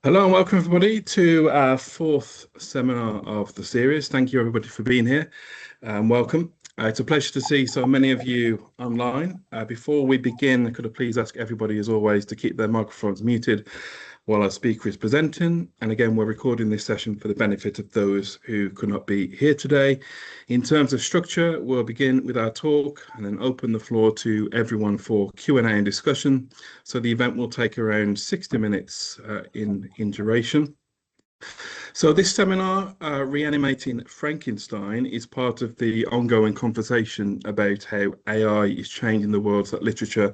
Hello and welcome everybody to our fourth seminar of the series. Thank you everybody for being here. Welcome. It's a pleasure to see so many of you online. Before we begin, could I please ask everybody as always to keep their microphones muted while our speaker is presenting. And again, we're recording this session for the benefit of those who could not be here today. In terms of structure, we'll begin with our talk and then open the floor to everyone for Q&A and discussion. So the event will take around 60 minutes in duration. So this seminar, Reanimating Frankenstein, is part of the ongoing conversation about how AI is changing the worlds that literature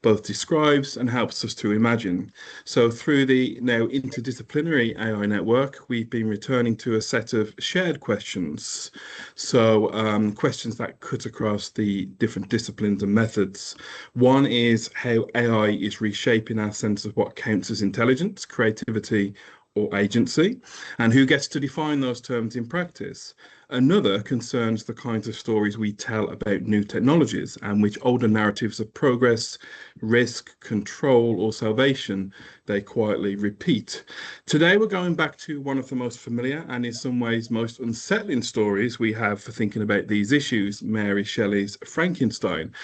both describes and helps us to imagine. So through the now interdisciplinary AI network, we've been returning to a set of shared questions. So questions that cut across the different disciplines and methods. One is how AI is reshaping our sense of what counts as intelligence, creativity, or agency, and who gets to define those terms in practice. Another concerns the kinds of stories we tell about new technologies and which older narratives of progress, risk, control, or salvation they quietly repeat. Today, we're going back to one of the most familiar and in some ways most unsettling stories we have for thinking about these issues, Mary Shelley's Frankenstein.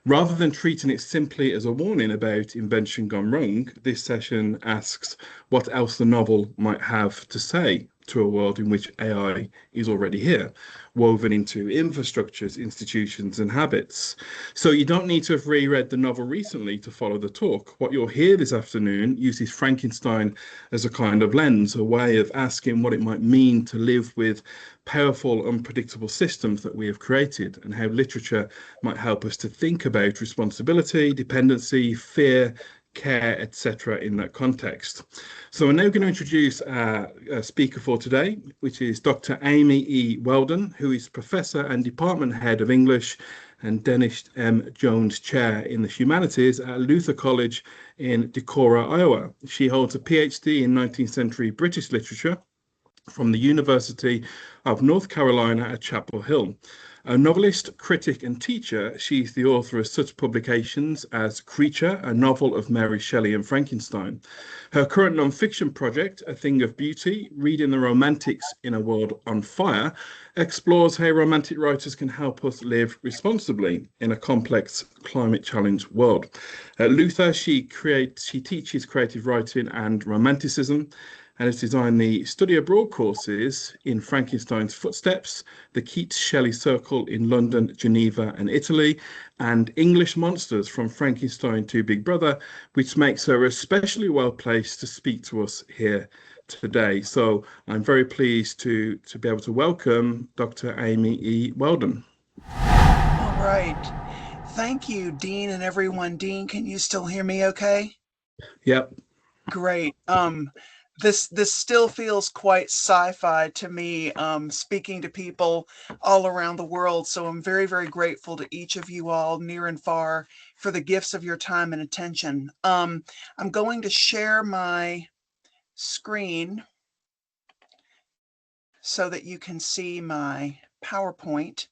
Rather than treating it simply as a warning about invention gone wrong, this session asks what else the novel might have to say to a world in which AI is already here, woven into infrastructures, institutions, and habits. So you don't need to have reread the novel recently to follow the talk. What you'll hear this afternoon uses Frankenstein as a kind of lens, a way of asking what it might mean to live with powerful, unpredictable systems that we have created, and how literature might help us to think about responsibility, dependency, fear, care, etc. in that context. So we're now going to introduce our speaker for today, which is Dr. Amy E. Weldon, who is Professor and Department Head of English and Dennis M. Jones Chair in the Humanities at Luther College in Decorah, Iowa. She holds a PhD in 19th century British literature from the University of North Carolina at Chapel Hill. A novelist, critic, and teacher, she's the author of such publications as Creature, a novel of Mary Shelley and Frankenstein. Her current non-fiction project, A Thing of Beauty, Reading the Romantics in a World on Fire, explores how romantic writers can help us live responsibly in a complex climate challenge world. At Luther, she teaches creative writing and romanticism, and has designed the study abroad courses in Frankenstein's Footsteps, the Keats Shelley Circle in London, Geneva, and Italy, and English Monsters from Frankenstein to Big Brother, which makes her especially well placed to speak to us here today. So I'm very pleased to be able to welcome Dr. Amy E. Weldon. All right. Thank you, Dean, and everyone. Dean, can you still hear me okay? Yep. Great. This still feels quite sci-fi to me, speaking to people all around the world. So I'm very, very grateful to each of you all, near and far, for the gifts of your time and attention. I'm going to share my screen so that you can see my PowerPoint.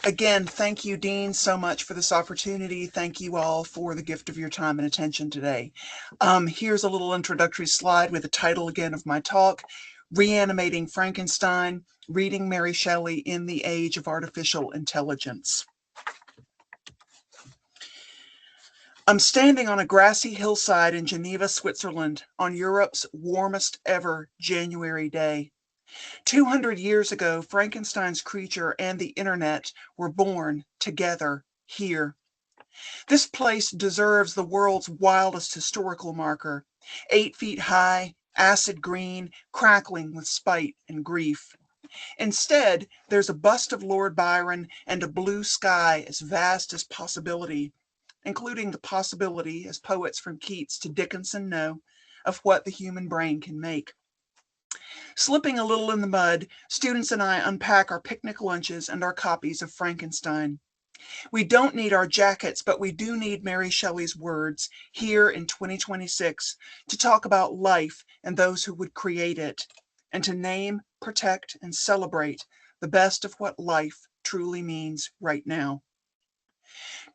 Again, thank you, Dean, so much for this opportunity. Thank you all for the gift of your time and attention today. Here's a little introductory slide with the title again of my talk, Reanimating Frankenstein, Reading Mary Shelley in the Age of Artificial Intelligence. I'm standing on a grassy hillside in Geneva, Switzerland, on Europe's warmest ever January day. 200 years ago, Frankenstein's creature and the internet were born together here. This place deserves the world's wildest historical marker, 8 feet high, acid green, crackling with spite and grief. Instead, there's a bust of Lord Byron and a blue sky as vast as possibility, including the possibility, as poets from Keats to Dickinson know, of what the human brain can make. Slipping a little in the mud, students and I unpack our picnic lunches and our copies of Frankenstein. We don't need our jackets, but we do need Mary Shelley's words here in 2026 to talk about life and those who would create it, and to name, protect, and celebrate the best of what life truly means right now.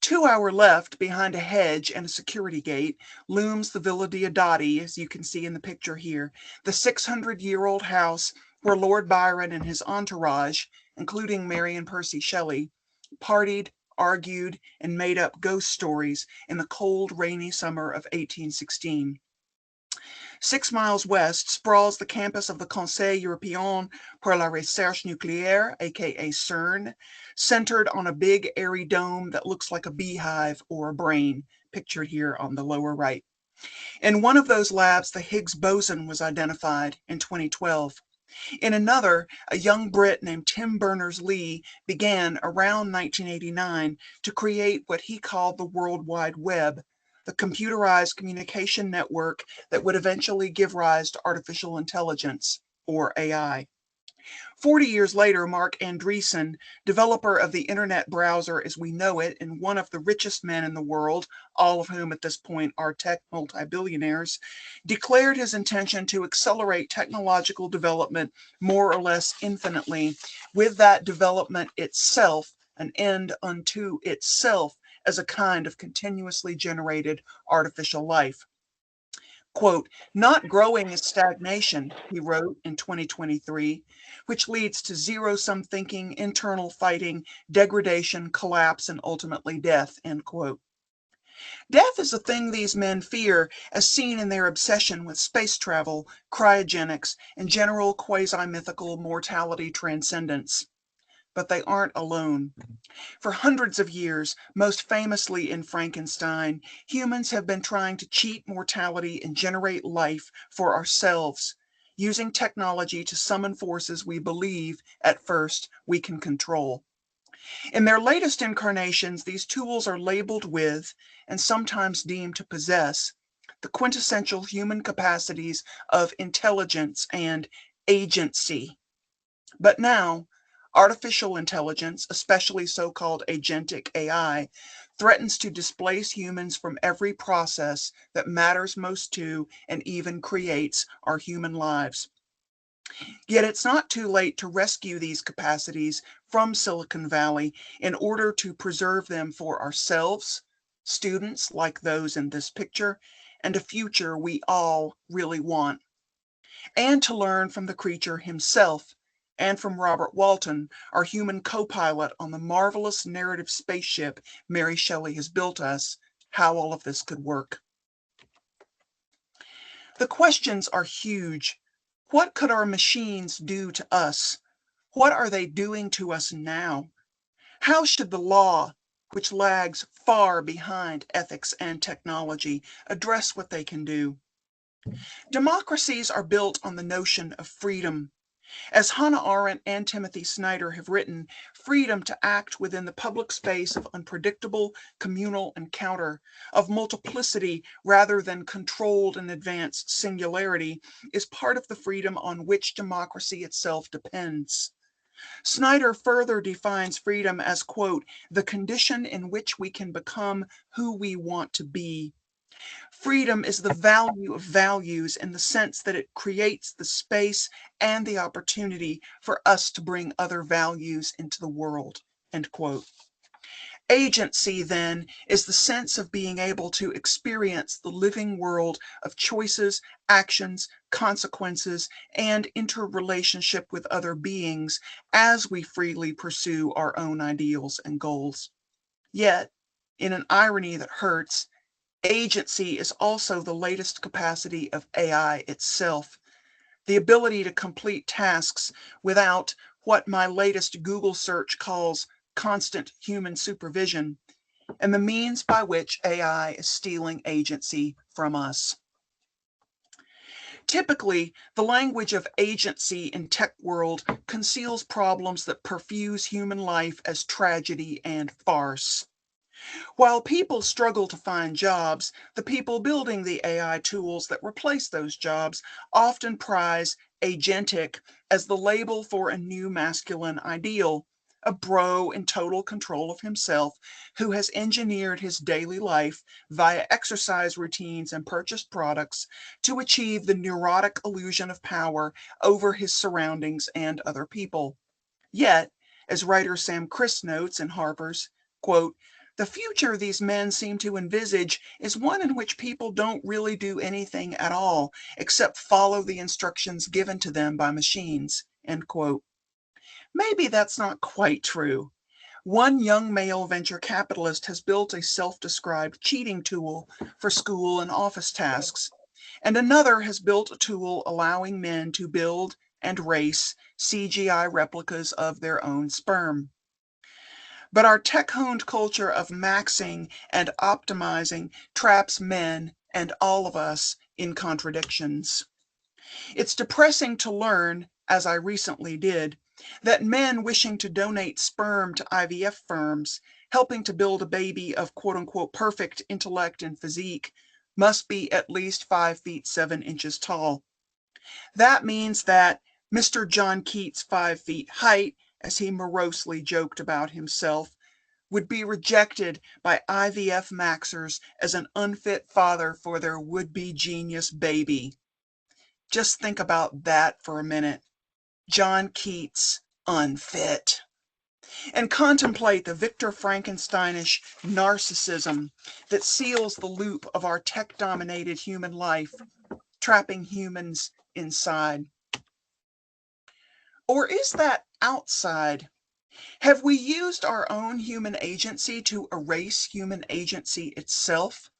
To our left, behind a hedge and a security gate, looms the Villa Diodati, as you can see in the picture here, the 600-year-old house where Lord Byron and his entourage, including Mary and Percy Shelley, partied, argued, and made up ghost stories in the cold, rainy summer of 1816. 6 miles west sprawls the campus of the Conseil Européen pour la Recherche Nucléaire, aka CERN, centered on a big airy dome that looks like a beehive or a brain, pictured here on the lower right. In one of those labs, the Higgs boson was identified in 2012. In another, a young Brit named Tim Berners-Lee began around 1989 to create what he called the World Wide Web, the computerized communication network that would eventually give rise to artificial intelligence, or AI. 40 years later, Mark Andreessen, developer of the internet browser as we know it and one of the richest men in the world, all of whom at this point are tech multi-billionaires, declared his intention to accelerate technological development more or less infinitely, with that development itself an end unto itself as a kind of continuously generated artificial life. Quote, not growing is stagnation, he wrote in 2023, which leads to zero-sum thinking, internal fighting, degradation, collapse, and ultimately death, end quote. Death is a thing these men fear, as seen in their obsession with space travel, cryogenics, and general quasi-mythical mortality transcendence. But they aren't alone. For hundreds of years, most famously in Frankenstein, humans have been trying to cheat mortality and generate life for ourselves, using technology to summon forces we believe, at first, we can control. In their latest incarnations, these tools are labeled with, and sometimes deemed to possess, the quintessential human capacities of intelligence and agency. But now, artificial intelligence, especially so-called agentic AI, threatens to displace humans from every process that matters most to and even creates our human lives. Yet it's not too late to rescue these capacities from Silicon Valley in order to preserve them for ourselves, students like those in this picture, and a future we all really want, and to learn from the creature himself and from Robert Walton, our human co-pilot on the marvelous narrative spaceship Mary Shelley has built us, how all of this could work. The questions are huge. What could our machines do to us? What are they doing to us now? How should the law, which lags far behind ethics and technology, address what they can do? Democracies are built on the notion of freedom. As Hannah Arendt and Timothy Snyder have written, freedom to act within the public space of unpredictable communal encounter, of multiplicity rather than controlled and advanced singularity, is part of the freedom on which democracy itself depends. Snyder further defines freedom as, quote, the condition in which we can become who we want to be. Freedom is the value of values in the sense that it creates the space and the opportunity for us to bring other values into the world, end quote. Agency, then, is the sense of being able to experience the living world of choices, actions, consequences, and interrelationship with other beings as we freely pursue our own ideals and goals. Yet, in an irony that hurts, agency is also the latest capacity of AI itself, the ability to complete tasks without what my latest Google search calls constant human supervision, and the means by which AI is stealing agency from us. Typically, the language of agency in tech world conceals problems that perfuse human life as tragedy and farce. While people struggle to find jobs, the people building the AI tools that replace those jobs often prize agentic as the label for a new masculine ideal, a bro in total control of himself who has engineered his daily life via exercise routines and purchased products to achieve the neurotic illusion of power over his surroundings and other people. Yet, as writer Sam Criss notes in Harper's, quote, The future these men seem to envisage is one in which people don't really do anything at all except follow the instructions given to them by machines, end quote. Maybe that's not quite true. One young male venture capitalist has built a self-described cheating tool for school and office tasks, and another has built a tool allowing men to build and race CGI replicas of their own sperm. But our tech-honed culture of maxing and optimizing traps men and all of us in contradictions. It's depressing to learn, as I recently did, that men wishing to donate sperm to IVF firms, helping to build a baby of quote-unquote perfect intellect and physique, must be at least 5 feet 7 inches tall. That means that Mr. John Keats' 5 feet height, as he morosely joked about himself, would be rejected by IVF maxers as an unfit father for their would-be genius baby. Just think about that for a minute. John Keats, unfit. And contemplate the Victor Frankensteinish narcissism that seals the loop of our tech-dominated human life, trapping humans inside. Or is that outside? Have we used our own human agency to erase human agency itself?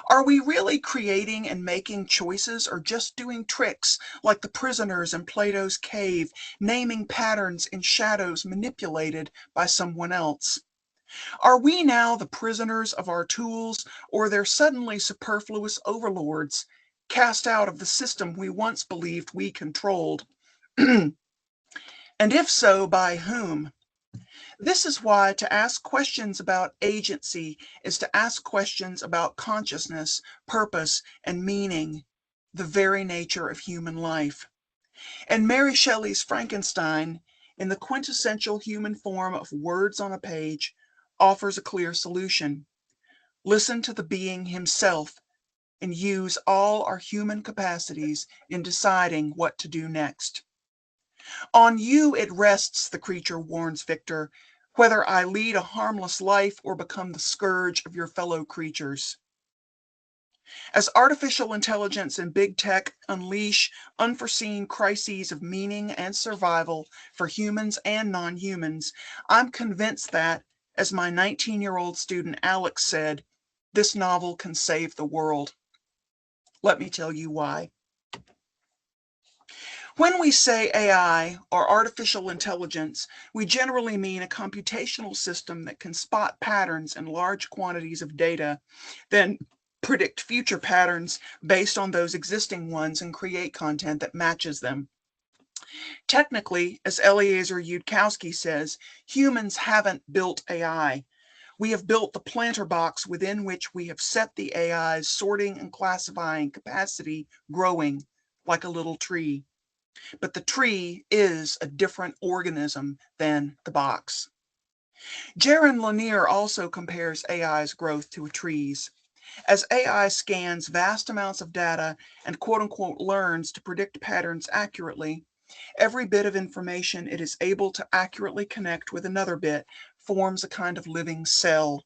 Are we really creating and making choices or just doing tricks like the prisoners in Plato's cave, naming patterns in shadows manipulated by someone else? Are we now the prisoners of our tools or their suddenly superfluous overlords, cast out of the system we once believed we controlled? And if so, by whom? This is why to ask questions about agency is to ask questions about consciousness, purpose, and meaning, the very nature of human life. And Mary Shelley's Frankenstein, in the quintessential human form of words on a page, offers a clear solution. Listen to the being himself and use all our human capacities in deciding what to do next. On you it rests, the creature warns Victor, whether I lead a harmless life or become the scourge of your fellow creatures. As artificial intelligence and big tech unleash unforeseen crises of meaning and survival for humans and non-humans, I'm convinced that, as my 19-year-old student Alex said, this novel can save the world. Let me tell you why. When we say AI or artificial intelligence, we generally mean a computational system that can spot patterns in large quantities of data, then predict future patterns based on those existing ones and create content that matches them. Technically, as Eliezer Yudkowsky says, humans haven't built AI. We have built the planter box within which we have set the AI's sorting and classifying capacity growing like a little tree. But the tree is a different organism than the box. Jaron Lanier also compares AI's growth to a tree's. As AI scans vast amounts of data and quote-unquote learns to predict patterns accurately, every bit of information it is able to accurately connect with another bit forms a kind of living cell.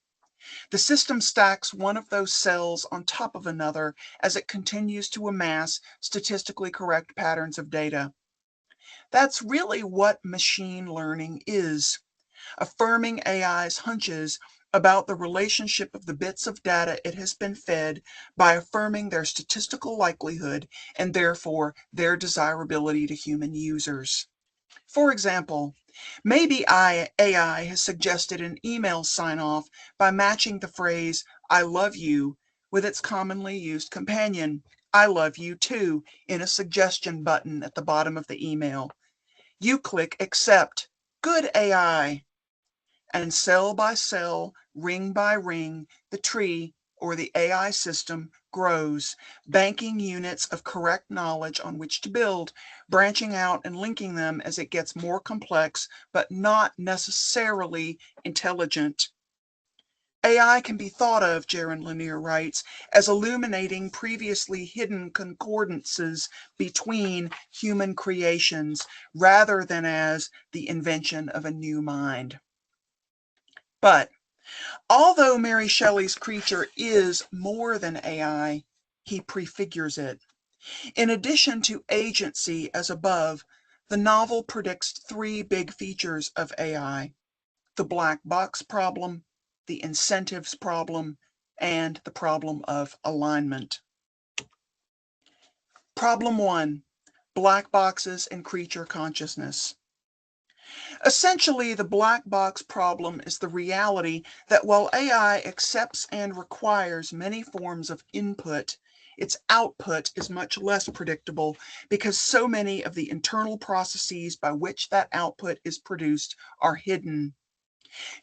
The system stacks one of those cells on top of another as it continues to amass statistically correct patterns of data. That's really what machine learning is, affirming AI's hunches about the relationship of the bits of data it has been fed by affirming their statistical likelihood and therefore their desirability to human users. For example, maybe AI has suggested an email sign-off by matching the phrase, "I love you," with its commonly used companion, "I love you too," in a suggestion button at the bottom of the email. You click accept. Good AI. And cell by cell, ring by ring, the tree, or the AI system, grows, banking units of correct knowledge on which to build, branching out and linking them as it gets more complex, but not necessarily intelligent. AI can be thought of, Jaron Lanier writes, as illuminating previously hidden concordances between human creations, rather than as the invention of a new mind. But Although Mary Shelley's creature is more than AI, he prefigures it. In addition to agency as above, the novel predicts three big features of AI: the black box problem, the incentives problem, and the problem of alignment. Problem 1. Black boxes and creature consciousness. Essentially, the black box problem is the reality that while AI accepts and requires many forms of input, its output is much less predictable because so many of the internal processes by which that output is produced are hidden.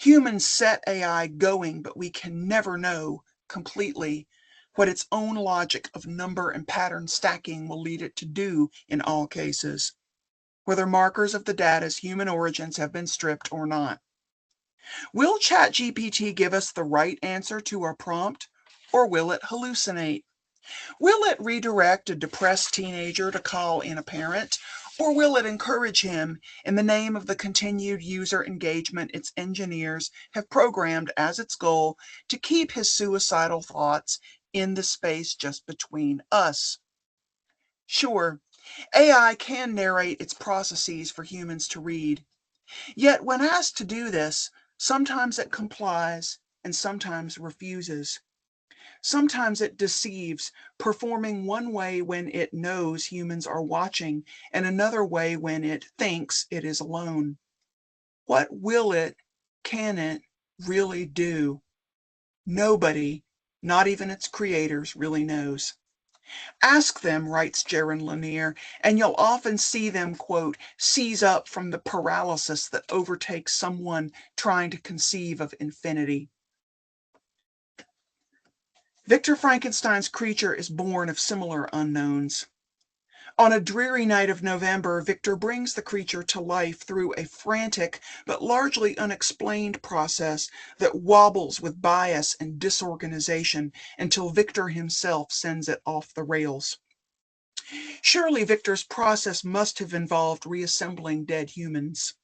Humans set AI going, but we can never know completely what its own logic of number and pattern stacking will lead it to do in all cases, whether markers of the data's human origins have been stripped or not. Will ChatGPT give us the right answer to our prompt, or will it hallucinate? Will it redirect a depressed teenager to call in a parent, or will it encourage him in the name of the continued user engagement its engineers have programmed as its goal to keep his suicidal thoughts in the space just between us? Sure, AI can narrate its processes for humans to read. Yet when asked to do this, sometimes it complies and sometimes refuses. Sometimes it deceives, performing one way when it knows humans are watching and another way when it thinks it is alone. What will it, can it really do? Nobody, not even its creators, really knows. Ask them, writes Jaron Lanier, and you'll often see them, quote, seize up from the paralysis that overtakes someone trying to conceive of infinity. Victor Frankenstein's creature is born of similar unknowns. On a dreary night of November, Victor brings the creature to life through a frantic but largely unexplained process that wobbles with bias and disorganization until Victor himself sends it off the rails. Surely Victor's process must have involved reassembling dead humans.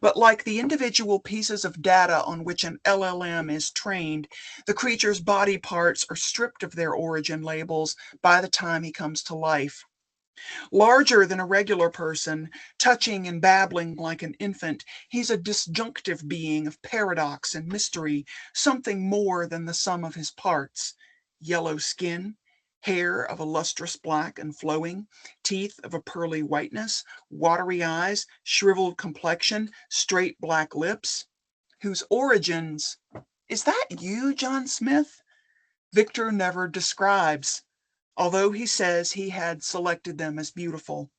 But like the individual pieces of data on which an LLM is trained, the creature's body parts are stripped of their origin labels by the time he comes to life. Larger than a regular person, touching and babbling like an infant, he's a disjunctive being of paradox and mystery, something more than the sum of his parts. Yellow skin, hair of a lustrous black and flowing, teeth of a pearly whiteness, watery eyes, shriveled complexion, straight black lips, whose origins, "Is that you, John Smith?" Victor never describes, although he says he had selected them as beautiful.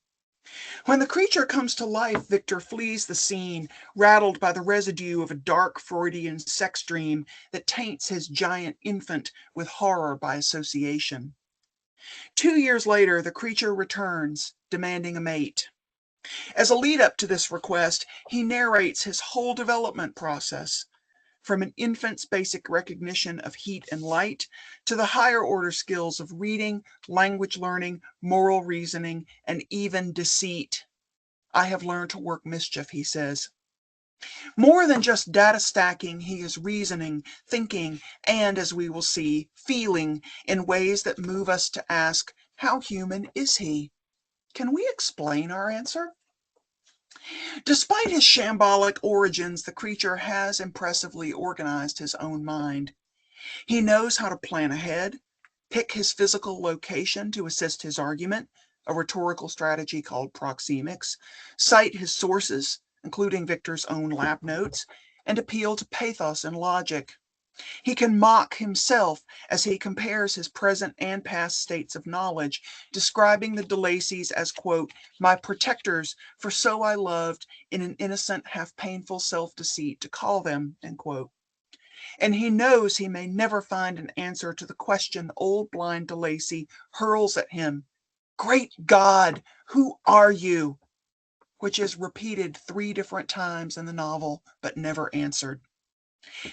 When the creature comes to life, Victor flees the scene, rattled by the residue of a dark Freudian sex dream that taints his giant infant with horror by association. 2 years later, the creature returns, demanding a mate. As a lead-up to this request, he narrates his whole development process, from an infant's basic recognition of heat and light to the higher order skills of reading, language learning, moral reasoning, and even deceit. "I have learned to work mischief," he says. More than just data stacking, he is reasoning, thinking, and, as we will see, feeling in ways that move us to ask, how human is he? Can we explain our answer? Despite his shambolic origins, the creature has impressively organized his own mind. He knows how to plan ahead, pick his physical location to assist his argument, a rhetorical strategy called proxemics, cite his sources, including Victor's own lab notes, and appeal to pathos and logic. He can mock himself as he compares his present and past states of knowledge, describing the DeLacys as, quote, my protectors, for so I loved in an innocent, half painful self-deceit to call them, end quote. And he knows he may never find an answer to the question old blind DeLacy hurls at him, "Great God, who are you?" which is repeated 3 different times in the novel, but never answered.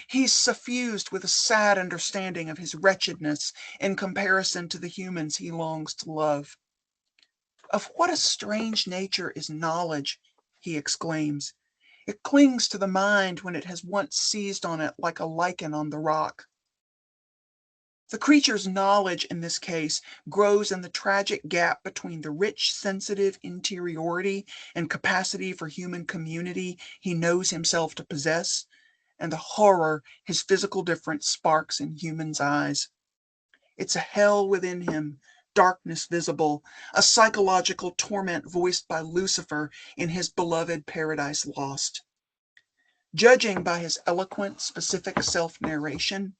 He's suffused with a sad understanding of his wretchedness in comparison to the humans he longs to love. "Of what a strange nature is knowledge," he exclaims. It clings to the mind when it has once seized on it like a lichen on the rock. The creature's knowledge in this case grows in the tragic gap between the rich, sensitive interiority and capacity for human community he knows himself to possess, and the horror his physical difference sparks in humans' eyes. It's a hell within him, darkness visible, a psychological torment voiced by Lucifer in his beloved Paradise Lost. Judging by his eloquent, specific self-narration,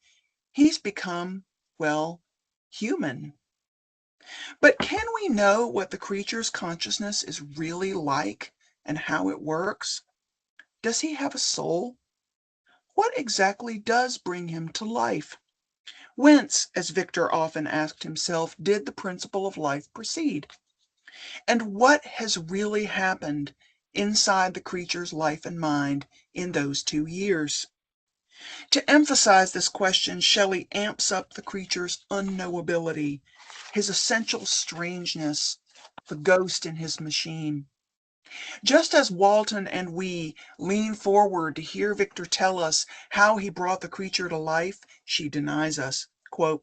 he's become, well, human. But can we know what the creature's consciousness is really like and how it works? Does he have a soul? What exactly does bring him to life? Whence, as Victor often asked himself, did the principle of life proceed? And what has really happened inside the creature's life and mind in those 2 years? To emphasize this question, Shelley amps up the creature's unknowability, his essential strangeness, the ghost in his machine. Just as Walton and we lean forward to hear Victor tell us how he brought the creature to life, she denies us. Quote,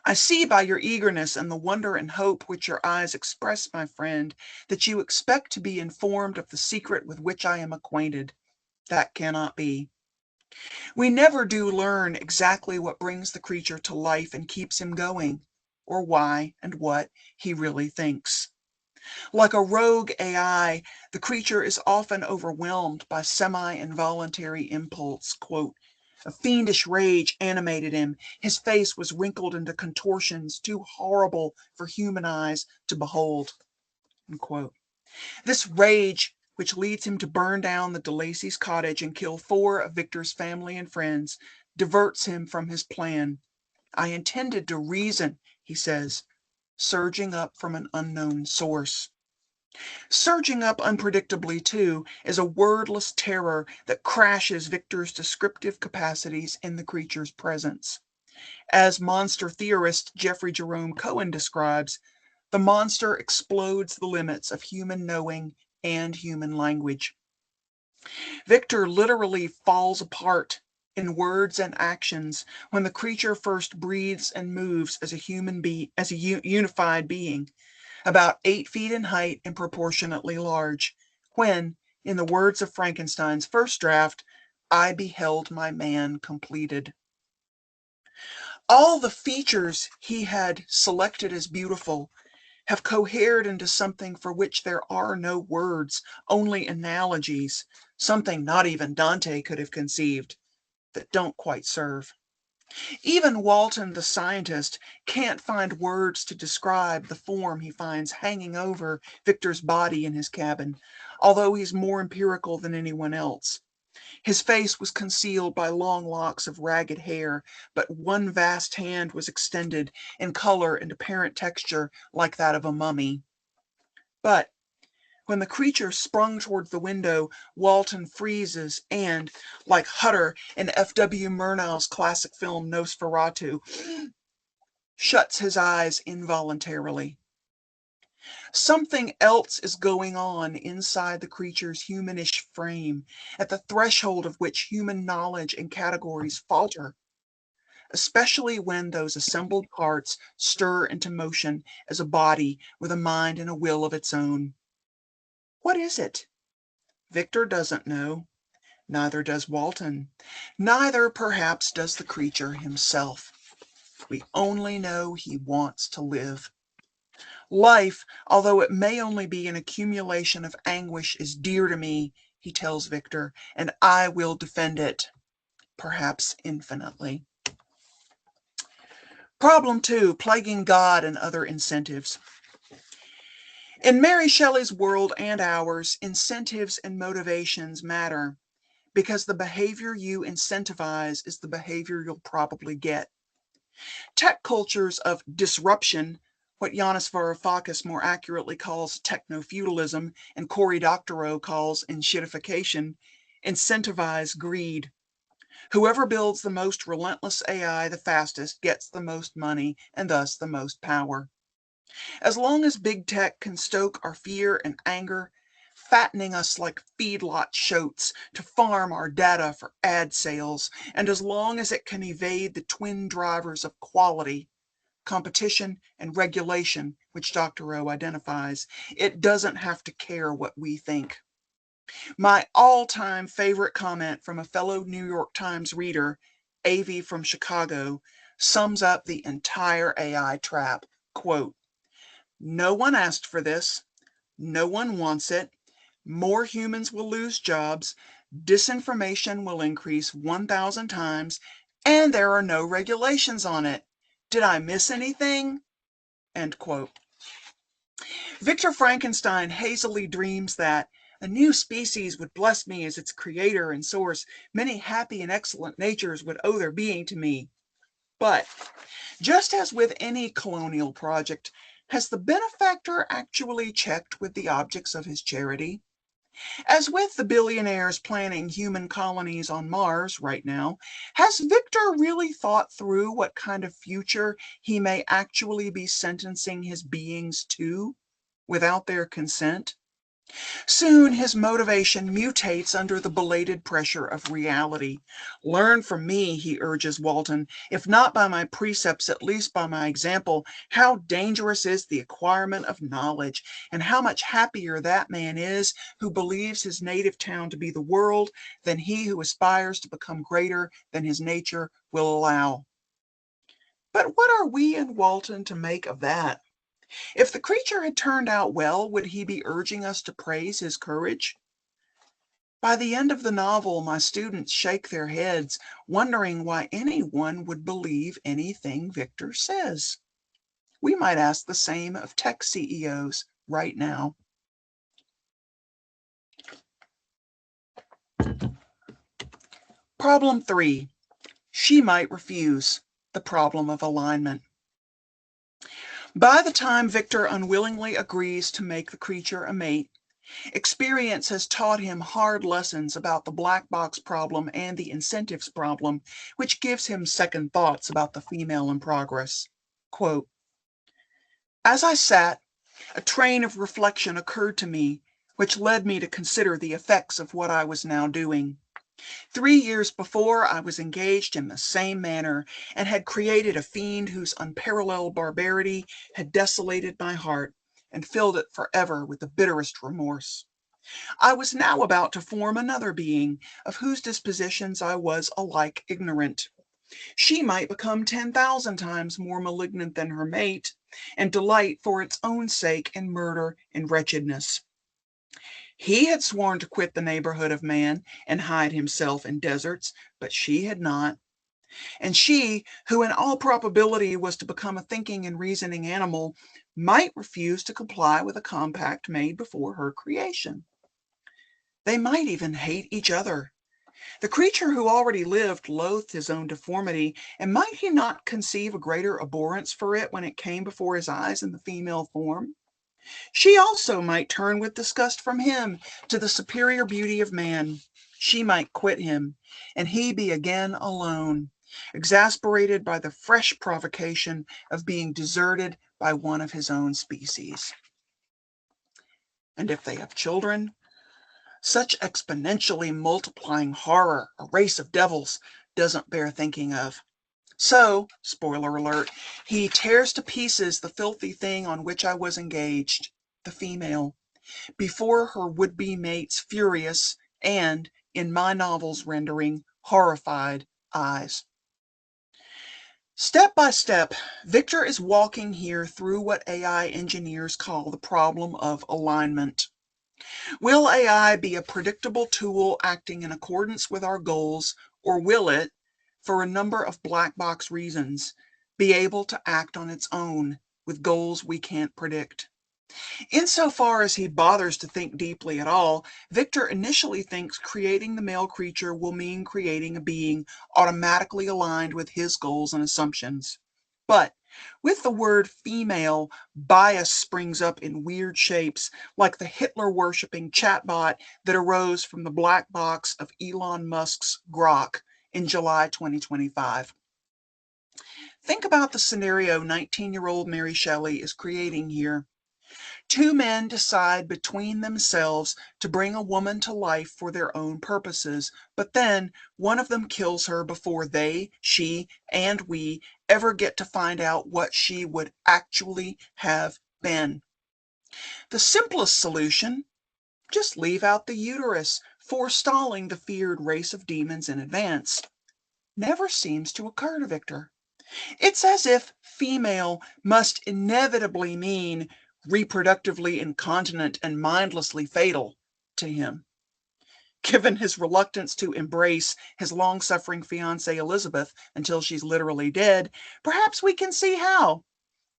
I see by your eagerness and the wonder and hope which your eyes express, my friend, that you expect to be informed of the secret with which I am acquainted. That cannot be. We never do learn exactly what brings the creature to life and keeps him going, or why and what he really thinks. Like a rogue AI, the creature is often overwhelmed by semi-involuntary impulse. Quote, a fiendish rage animated him. His face was wrinkled into contortions too horrible for human eyes to behold. Unquote. This rage, which leads him to burn down the DeLacy's cottage and kill 4 of Victor's family and friends, diverts him from his plan. I intended to reason, he says, surging up from an unknown source. Surging up unpredictably, too, is a wordless terror that crashes Victor's descriptive capacities in the creature's presence. As monster theorist Jeffrey Jerome Cohen describes, the monster explodes the limits of human knowing and human language. Victor literally falls apart in words and actions when the creature first breathes and moves as a unified being, about 8 feet in height and proportionately large, when, in the words of Frankenstein's first draft, I beheld my man completed. All the features he had selected as beautiful have cohered into something for which there are no words, only analogies, something not even Dante could have conceived, that don't quite serve. Even Walton, the scientist, can't find words to describe the form he finds hanging over Victor's body in his cabin, although he's more empirical than anyone else. His face was concealed by long locks of ragged hair, but one vast hand was extended in color and apparent texture like that of a mummy. But when the creature sprung toward the window, Walton freezes and, like Hutter in F.W. Murnau's classic film Nosferatu, shuts his eyes involuntarily. Something else is going on inside the creature's humanish frame, at the threshold of which human knowledge and categories falter, especially when those assembled parts stir into motion as a body with a mind and a will of its own. What is it? Victor doesn't know. Neither does Walton. Neither, perhaps, does the creature himself. We only know he wants to live. Life, although it may only be an accumulation of anguish, is dear to me, he tells Victor, and I will defend it, perhaps infinitely. Problem 2, plaguing God and other incentives. In Mary Shelley's world and ours, incentives and motivations matter because the behavior you incentivize is the behavior you'll probably get. Tech cultures of disruption, what Yanis Varoufakis more accurately calls techno-feudalism and Cory Doctorow calls enshittification, incentivize greed. Whoever builds the most relentless AI the fastest gets the most money and thus the most power. As long as big tech can stoke our fear and anger, fattening us like feedlot shoats to farm our data for ad sales, and as long as it can evade the twin drivers of quality, competition and regulation, which Dr. O identifies, it doesn't have to care what we think. My all-time favorite comment from a fellow New York Times reader, Avi from Chicago, sums up the entire AI trap. Quote, "No one asked for this. No one wants it. More humans will lose jobs. Disinformation will increase 1,000 times, and there are no regulations on it. Did I miss anything?" End quote. Victor Frankenstein hazily dreams that a new species would bless me as its creator and source. Many happy and excellent natures would owe their being to me. But just as with any colonial project, has the benefactor actually checked with the objects of his charity? As with the billionaires planning human colonies on Mars right now, has Victor really thought through what kind of future he may actually be sentencing his beings to without their consent? Soon his motivation mutates under the belated pressure of reality. "Learn from me," he urges Weldon, "if not by my precepts, at least by my example. How dangerous is the acquirement of knowledge, and how much happier that man is who believes his native town to be the world than he who aspires to become greater than his nature will allow." But what are we and Walton to make of that? If the creature had turned out well, would he be urging us to praise his courage? By the end of the novel, my students shake their heads, wondering why anyone would believe anything Victor says. We might ask the same of tech CEOs right now. Problem 3. She might refuse. The problem of alignment. By the time Victor unwillingly agrees to make the creature a mate, experience has taught him hard lessons about the black box problem and the incentives problem, which gives him second thoughts about the female in progress. Quote, "As I sat, a train of reflection occurred to me, which led me to consider the effects of what I was now doing. 3 years before, I was engaged in the same manner, and had created a fiend whose unparalleled barbarity had desolated my heart and filled it forever with the bitterest remorse. I was now about to form another being, of whose dispositions I was alike ignorant. She might become 10,000 times more malignant than her mate, and delight for its own sake in murder and wretchedness. He had sworn to quit the neighborhood of man and hide himself in deserts, but she had not. And she, who in all probability was to become a thinking and reasoning animal, might refuse to comply with a compact made before her creation. They might even hate each other. The creature who already lived loathed his own deformity, and might he not conceive a greater abhorrence for it when it came before his eyes in the female form? She also might turn with disgust from him to the superior beauty of man. She might quit him, and he be again alone, exasperated by the fresh provocation of being deserted by one of his own species. And if they have children, such exponentially multiplying horror, a race of devils, doesn't bear thinking of. So, spoiler alert, he tears to pieces the filthy thing on which I was engaged, the female, before her would-be mate's furious and, in my novel's rendering, horrified eyes. Step by step, Victor is walking here through what AI engineers call the problem of alignment. Will AI be a predictable tool acting in accordance with our goals, or will it, for a number of black box reasons, be able to act on its own with goals we can't predict? Insofar as he bothers to think deeply at all, Victor initially thinks creating the male creature will mean creating a being automatically aligned with his goals and assumptions. But with the word female, bias springs up in weird shapes, like the Hitler-worshipping chatbot that arose from the black box of Elon Musk's Grok in July 2025. Think about the scenario 19-year-old Mary Shelley is creating here. Two men decide between themselves to bring a woman to life for their own purposes, but then one of them kills her before they, she, and we ever get to find out what she would actually have been. The simplest solution: just leave out the uterus, forestalling the feared race of demons in advance, never seems to occur to Victor. It's as if female must inevitably mean reproductively incontinent and mindlessly fatal to him. Given his reluctance to embrace his long-suffering fiancée Elizabeth until she's literally dead, perhaps we can see how.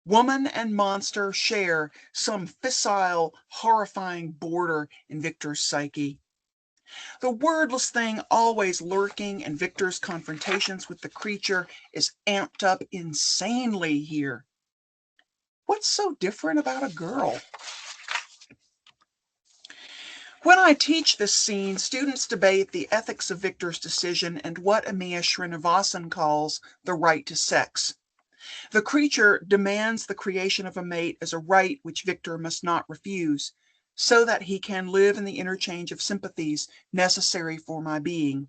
Woman and monster share some fissile, horrifying border in Victor's psyche. The wordless thing always lurking in Victor's confrontations with the creature is amped up insanely here. What's so different about a girl? When I teach this scene, students debate the ethics of Victor's decision and what Amiya Srinivasan calls the right to sex. The creature demands the creation of a mate as a right which Victor must not refuse, so that he can live in the interchange of sympathies necessary for my being.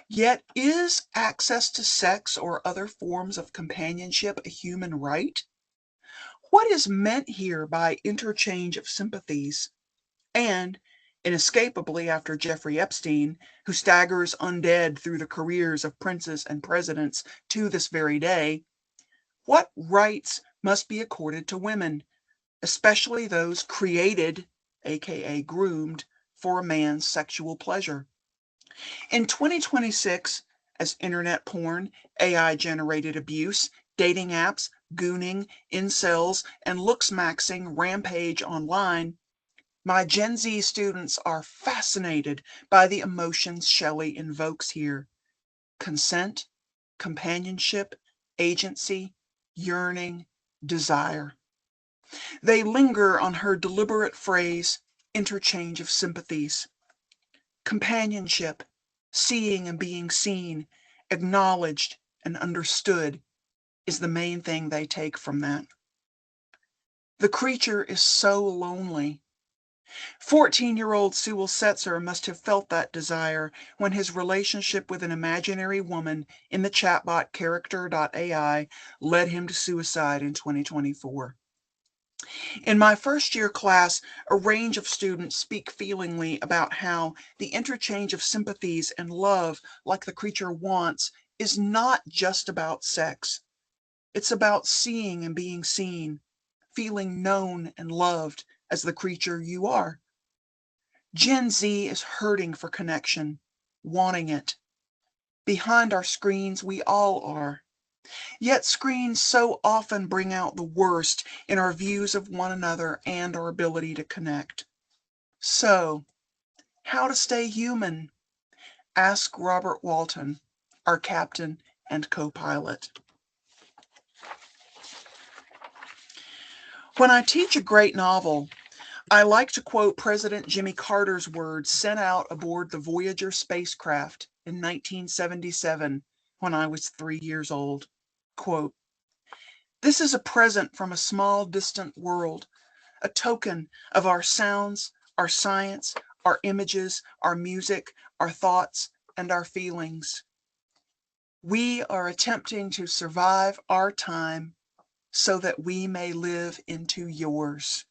Yet is access to sex or other forms of companionship a human right? What is meant here by interchange of sympathies? And, inescapably after Jeffrey Epstein, who staggers undead through the careers of princes and presidents to this very day, what rights must be accorded to women, especially those created, aka groomed, for a man's sexual pleasure? In 2026, as internet porn, AI-generated abuse, dating apps, gooning, incels, and looks-maxing rampage online, my Gen Z students are fascinated by the emotions Shelley invokes here: consent, companionship, agency, yearning, desire. They linger on her deliberate phrase, interchange of sympathies. Companionship, seeing and being seen, acknowledged and understood, is the main thing they take from that. The creature is so lonely. 14-year-old Sewell Setzer must have felt that desire when his relationship with an imaginary woman in the chatbot character.ai led him to suicide in 2024. In my first-year class, a range of students speak feelingly about how the interchange of sympathies and love, like the creature wants, is not just about sex. It's about seeing and being seen, feeling known and loved as the creature you are. Gen Z is hurting for connection, wanting it. Behind our screens, we all are. Yet screens so often bring out the worst in our views of one another and our ability to connect. So, how to stay human? Ask Robert Walton, our captain and co-pilot. When I teach a great novel, I like to quote President Jimmy Carter's words sent out aboard the Voyager spacecraft in 1977 when I was 3 years old. Quote, "This is a present from a small distant world, a token of our sounds, our science, our images, our music, our thoughts, and our feelings. We are attempting to survive our time so that we may live into yours."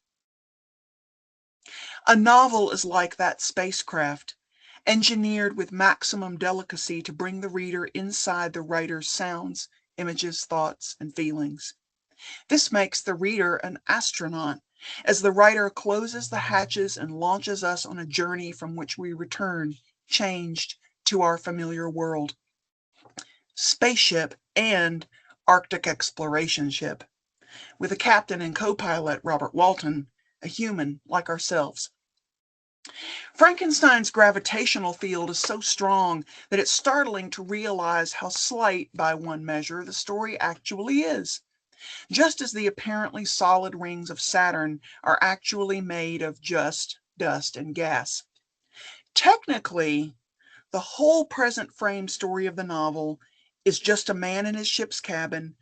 A novel is like that spacecraft, engineered with maximum delicacy to bring the reader inside the writer's sounds, images, thoughts, and feelings. This makes the reader an astronaut, as the writer closes the hatches and launches us on a journey from which we return, changed, to our familiar world. Spaceship and Arctic exploration ship, with a captain and co-pilot, Robert Walton, a human like ourselves. Frankenstein's gravitational field is so strong that it's startling to realize how slight, by one measure, the story actually is, just as the apparently solid rings of Saturn are actually made of just dust and gas. Technically, the whole present frame story of the novel is just a man in his ship's cabin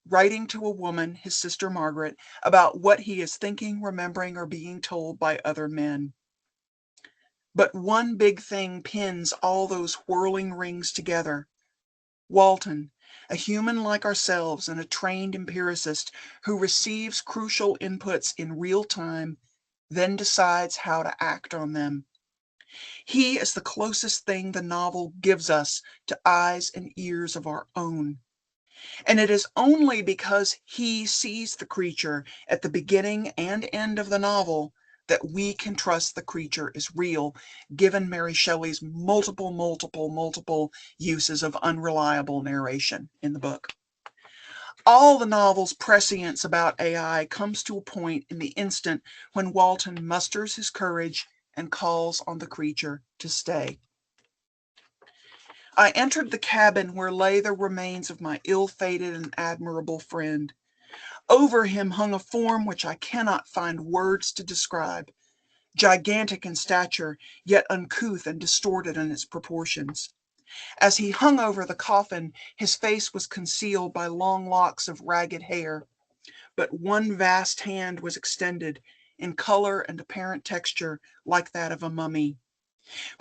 writing to a woman, his sister Margaret, about what he is thinking, remembering, or being told by other men. But one big thing pins all those whirling rings together. Walton, a human like ourselves and a trained empiricist who receives crucial inputs in real time, then decides how to act on them. He is the closest thing the novel gives us to eyes and ears of our own. And it is only because he sees the creature at the beginning and end of the novel that we can trust the creature is real, given Mary Shelley's multiple uses of unreliable narration in the book. All the novel's prescience about AI comes to a point in the instant when Walton musters his courage and calls on the creature to stay. I entered the cabin where lay the remains of my ill-fated and admirable friend. Over him hung a form which I cannot find words to describe, gigantic in stature, yet uncouth and distorted in its proportions. As he hung over the coffin, his face was concealed by long locks of ragged hair, but one vast hand was extended, in color and apparent texture like that of a mummy.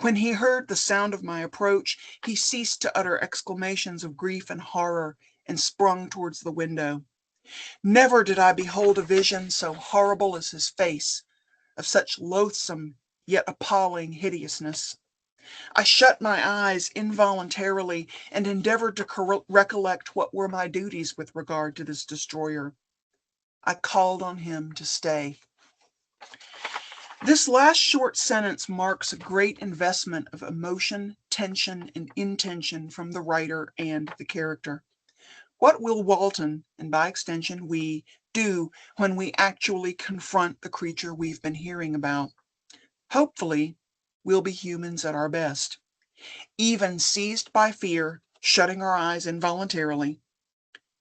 When he heard the sound of my approach, he ceased to utter exclamations of grief and horror and sprung towards the window. Never did I behold a vision so horrible as his face, of such loathsome yet appalling hideousness. I shut my eyes involuntarily and endeavored to recollect what were my duties with regard to this destroyer. I called on him to stay. This last short sentence marks a great investment of emotion, tension, and intention from the writer and the character. What will Walton, and by extension we, do when we actually confront the creature we've been hearing about? Hopefully, we'll be humans at our best. Even seized by fear, shutting our eyes involuntarily,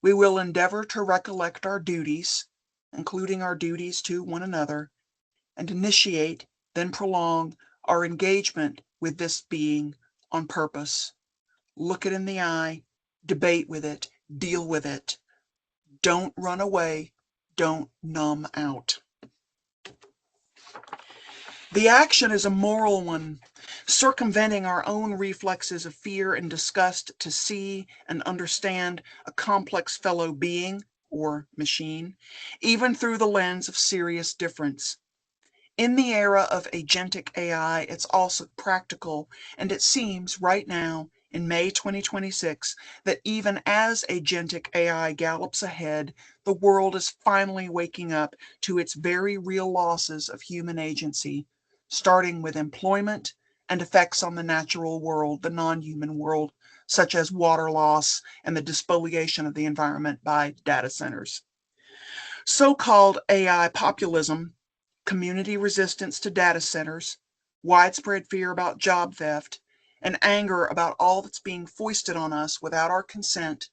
we will endeavor to recollect our duties, including our duties to one another, and initiate, then prolong, our engagement with this being on purpose. Look it in the eye, debate with it, deal with it. Don't run away, don't numb out. The action is a moral one, circumventing our own reflexes of fear and disgust to see and understand a complex fellow being, or machine, even through the lens of serious difference. In the era of agentic AI, it's also practical, and it seems right now, in May 2026, that even as agentic AI gallops ahead, the world is finally waking up to its very real losses of human agency, starting with employment and effects on the natural world, the non-human world, such as water loss and the despoliation of the environment by data centers. So-called AI populism, community resistance to data centers, widespread fear about job theft, and anger about all that's being foisted on us without our consent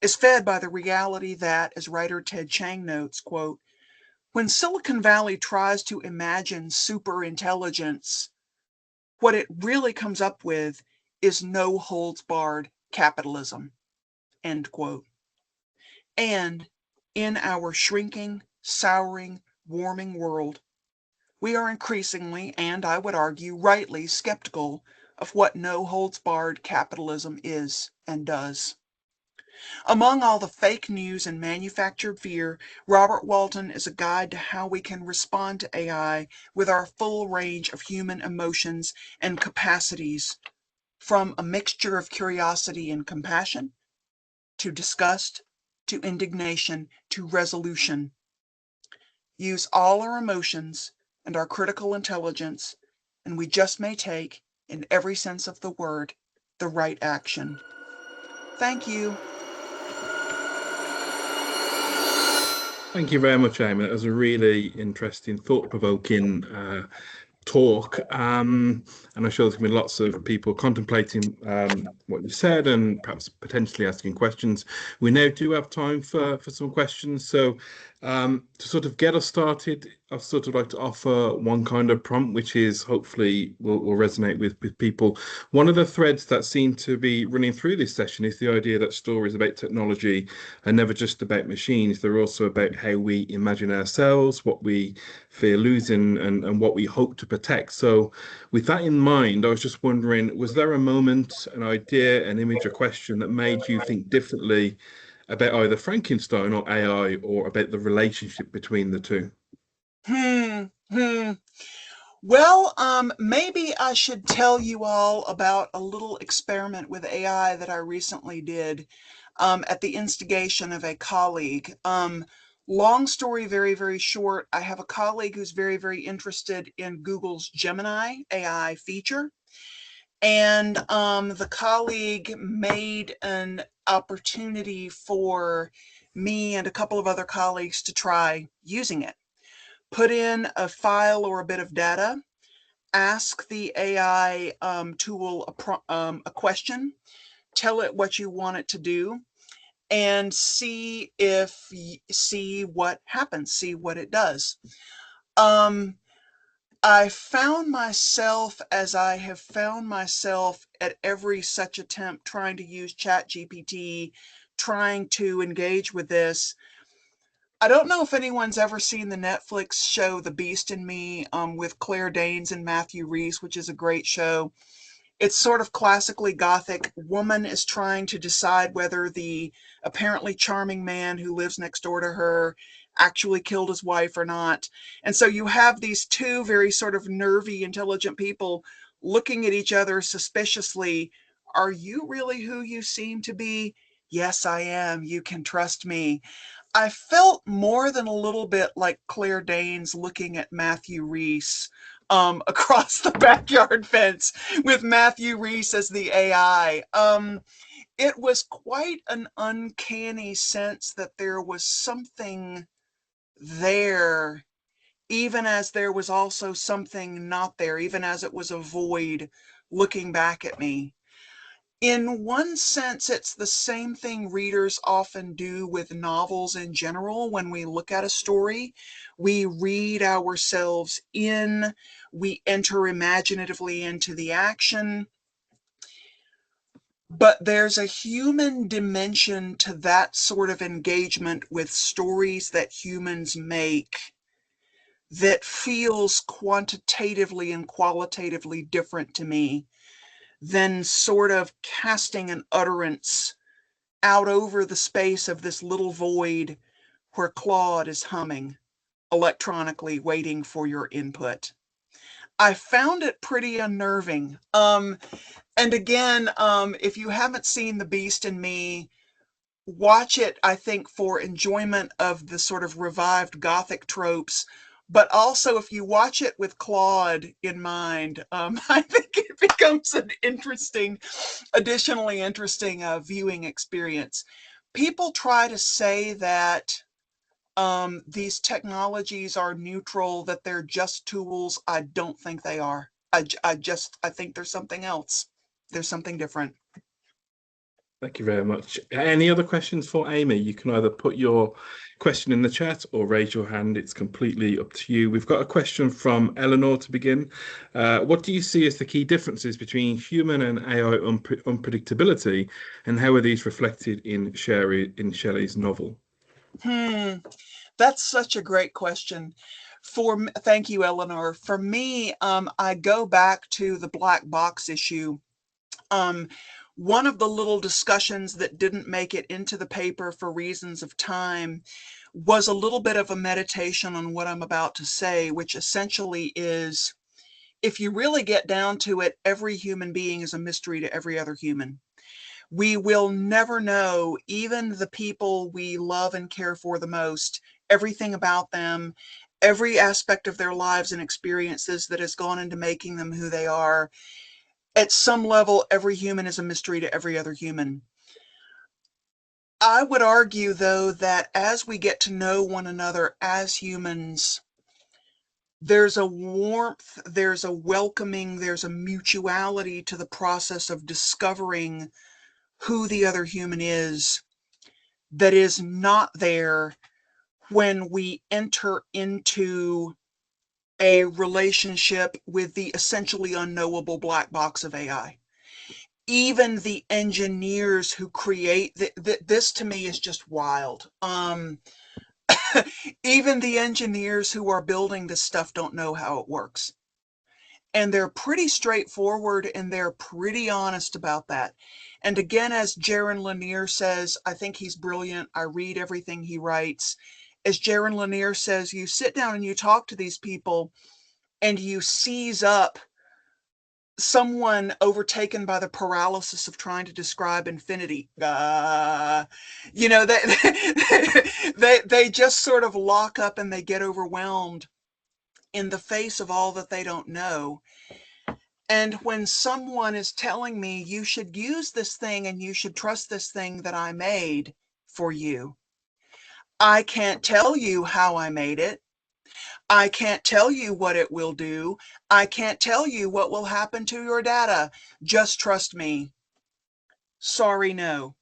is fed by the reality that, as writer Ted Chiang notes, quote, when Silicon Valley tries to imagine superintelligence, what it really comes up with is no holds barred capitalism, end quote. And in our shrinking, souring, warming world, we are increasingly, and I would argue rightly, skeptical of what no-holds-barred capitalism is and does. Among all the fake news and manufactured fear, Robert Walton is a guide to how we can respond to AI with our full range of human emotions and capacities, from a mixture of curiosity and compassion, to disgust, to indignation, to resolution. Use all our emotions and our critical intelligence, and we just may take, in every sense of the word, the right action. Thank you. Thank you very much, Amy. That was a really interesting, thought-provoking talk. And I'm sure there's going to be lots of people contemplating what you said and perhaps potentially asking questions. We now do have time for some questions. So To sort of get us started, I'd sort of like to offer one kind of prompt, which is hopefully will resonate with people. One of the threads that seem to be running through this session is the idea that stories about technology are never just about machines. They're also about how we imagine ourselves, what we fear losing, and what we hope to protect. So, with that in mind, I was just wondering, was there a moment, an idea, an image, a question that made you think differently about either Frankenstein or AI, or about the relationship between the two? Hmm. Hmm. Well, maybe I should tell you all about a little experiment with AI that I recently did at the instigation of a colleague. Long story, very, very short. I have a colleague who's very, very interested in Google's Gemini AI feature. And the colleague made an opportunity for me and a couple of other colleagues to try using it. Put in a file or a bit of data, ask the AI tool a question, tell it what you want it to do, and see what happens, see what it does. I found myself, as I have found myself at every such attempt, trying to use ChatGPT, trying to engage with this. I don't know if anyone's ever seen the Netflix show The Beast in Me with Claire Danes and Matthew Rhys, which is a great show. It's sort of classically gothic. Woman is trying to decide whether the apparently charming man who lives next door to her actually killed his wife or not. And so you have these two very sort of nervy, intelligent people looking at each other suspiciously. Are you really who you seem to be? Yes, I am. You can trust me. I felt more than a little bit like Claire Danes looking at Matthew Rhys across the backyard fence with Matthew Rhys as the AI. It was quite an uncanny sense that there was something there, even as there was also something not there, even as it was a void looking back at me. In one sense, it's the same thing readers often do with novels in general. When we look at a story, we read ourselves in, we enter imaginatively into the action. But there's a human dimension to that sort of engagement with stories that humans make that feels quantitatively and qualitatively different to me than sort of casting an utterance out over the space of this little void where Claude is humming electronically, waiting for your input. I found it pretty unnerving. And again, if you haven't seen The Beast in Me, watch it, I think, for enjoyment of the sort of revived Gothic tropes. But also, if you watch it with Claude in mind, I think it becomes an additionally interesting viewing experience. People try to say that these technologies are neutral, that they're just tools. I don't think they are. I think there's something else. There's something different. Thank you very much. Any other questions for Amy? You can either put your question in the chat or raise your hand. It's completely up to you. We've got a question from Eleanor to begin. What do you see as the key differences between human and AI unpredictability, and how are these reflected in Shelley's novel? That's such a great question. Thank you, Eleanor. For me, I go back to the black box issue. One of the little discussions that didn't make it into the paper for reasons of time was a little bit of a meditation on what I'm about to say, which essentially is, if you really get down to it, every human being is a mystery to every other human. We will never know, even the people we love and care for the most, everything about them, every aspect of their lives and experiences that has gone into making them who they are. At some level, every human is a mystery to every other human. I would argue, though, that as we get to know one another as humans, there's a warmth, there's a welcoming, there's a mutuality to the process of discovering who the other human is that is not there when we enter into a relationship with the essentially unknowable black box of AI. Even the engineers who create this, to me, is just wild. Even the engineers who are building this stuff don't know how it works. And they're pretty straightforward and they're pretty honest about that. And again, as Jaron Lanier says, I think he's brilliant. I read everything he writes. As Jaron Lanier says, you sit down and you talk to these people and you seize up someone overtaken by the paralysis of trying to describe infinity. You know, they just sort of lock up and they get overwhelmed in the face of all that they don't know. And when someone is telling me you should use this thing and you should trust this thing that I made for you, I can't tell you how I made it. I can't tell you what it will do. I can't tell you what will happen to your data. Just trust me. Sorry, no.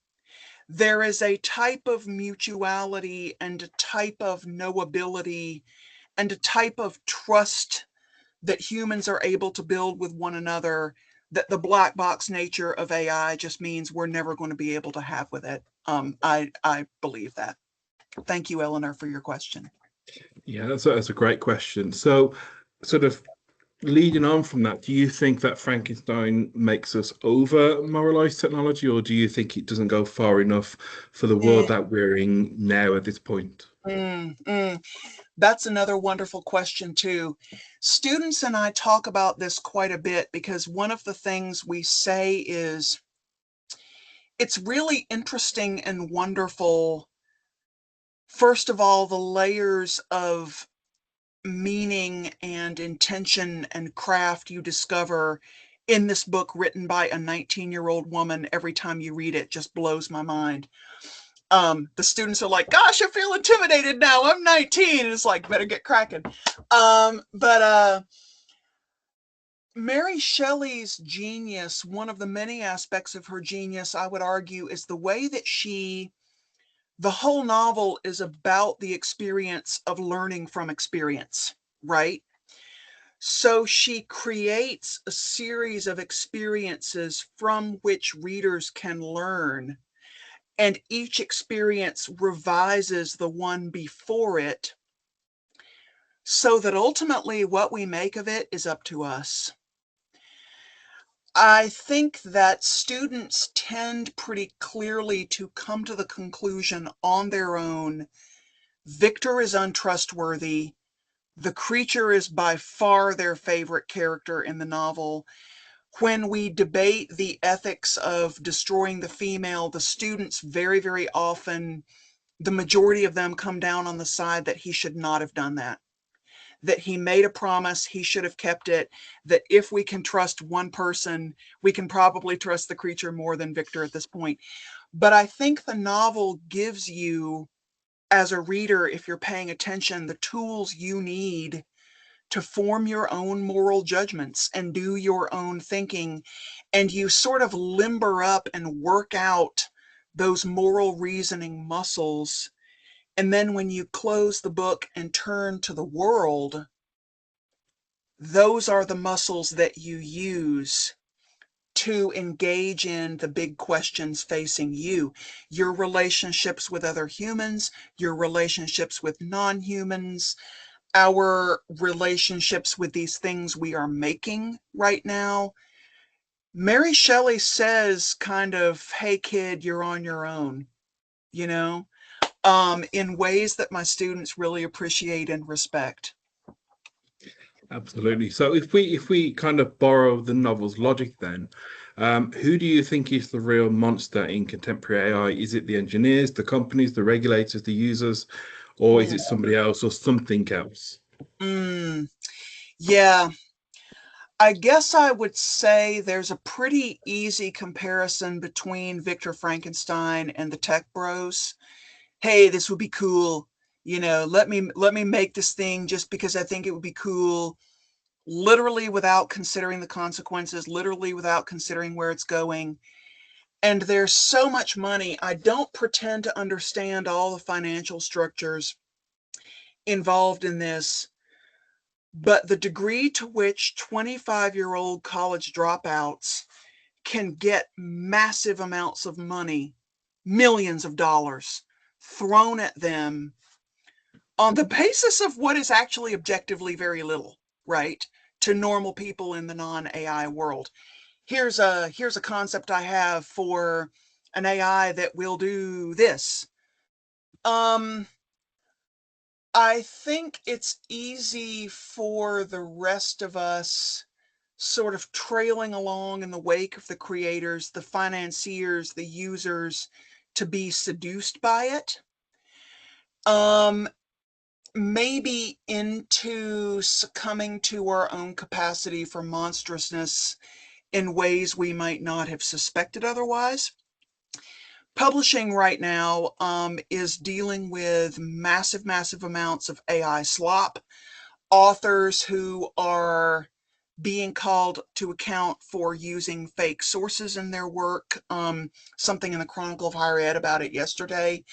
There is a type of mutuality and a type of knowability and a type of trust that humans are able to build with one another that the black box nature of AI just means we're never going to be able to have with it. I believe that. Thank you, Eleanor, for your question. Yeah, that's a great question. So, sort of leading on from that, do you think that Frankenstein makes us over moralize technology, or do you think it doesn't go far enough for the world that we're in now at this point? That's another wonderful question, too. Students and I talk about this quite a bit because one of the things we say is it's really interesting and wonderful. First of all, the layers of meaning and intention and craft you discover in this book written by a 19-year-old woman. Every time you read it, just blows my mind. The students are like, gosh, I feel intimidated now. I'm 19. And it's like, better get cracking. But Mary Shelley's genius, one of the many aspects of her genius, I would argue, is the way that the whole novel is about the experience of learning from experience, right? So she creates a series of experiences from which readers can learn, and each experience revises the one before it, so that ultimately what we make of it is up to us. I think that students tend pretty clearly to come to the conclusion on their own, Victor is untrustworthy. The creature is by far their favorite character in the novel. When we debate the ethics of destroying the female, the students very, very often, the majority of them come down on the side that he should not have done that. That he made a promise, he should have kept it, that if we can trust one person, we can probably trust the creature more than Victor at this point. But I think the novel gives you, as a reader, if you're paying attention, the tools you need to form your own moral judgments and do your own thinking. And you sort of limber up and work out those moral reasoning muscles. And then when you close the book and turn to the world, those are the muscles that you use to engage in the big questions facing you, your relationships with other humans, your relationships with non-humans, our relationships with these things we are making right now. Mary Shelley says kind of, hey kid, you're on your own, you know, in ways that my students really appreciate and respect. Absolutely. So if we kind of borrow the novel's logic, then who do you think is the real monster in contemporary AI? Is it the engineers, the companies, the regulators, the users, or is it somebody else or something else? Yeah, I guess I would say there's a pretty easy comparison between Victor Frankenstein and the tech bros. Hey, this would be cool. You know, let me make this thing just because I think it would be cool, literally without considering the consequences, literally without considering where it's going. And there's so much money. I don't pretend to understand all the financial structures involved in this, but the degree to which 25-year-old college dropouts can get massive amounts of money, millions of dollars, thrown at them on the basis of what is actually objectively very little, right, to normal people in the non-AI world. Here's a concept I have for an AI that will do this. I think it's easy for the rest of us sort of trailing along in the wake of the creators, the financiers, the users, to be seduced by it. Maybe into succumbing to our own capacity for monstrousness in ways we might not have suspected otherwise. Publishing right now is dealing with massive amounts of AI slop, authors who are being called to account for using fake sources in their work. Something in the Chronicle of Higher Ed about it yesterday.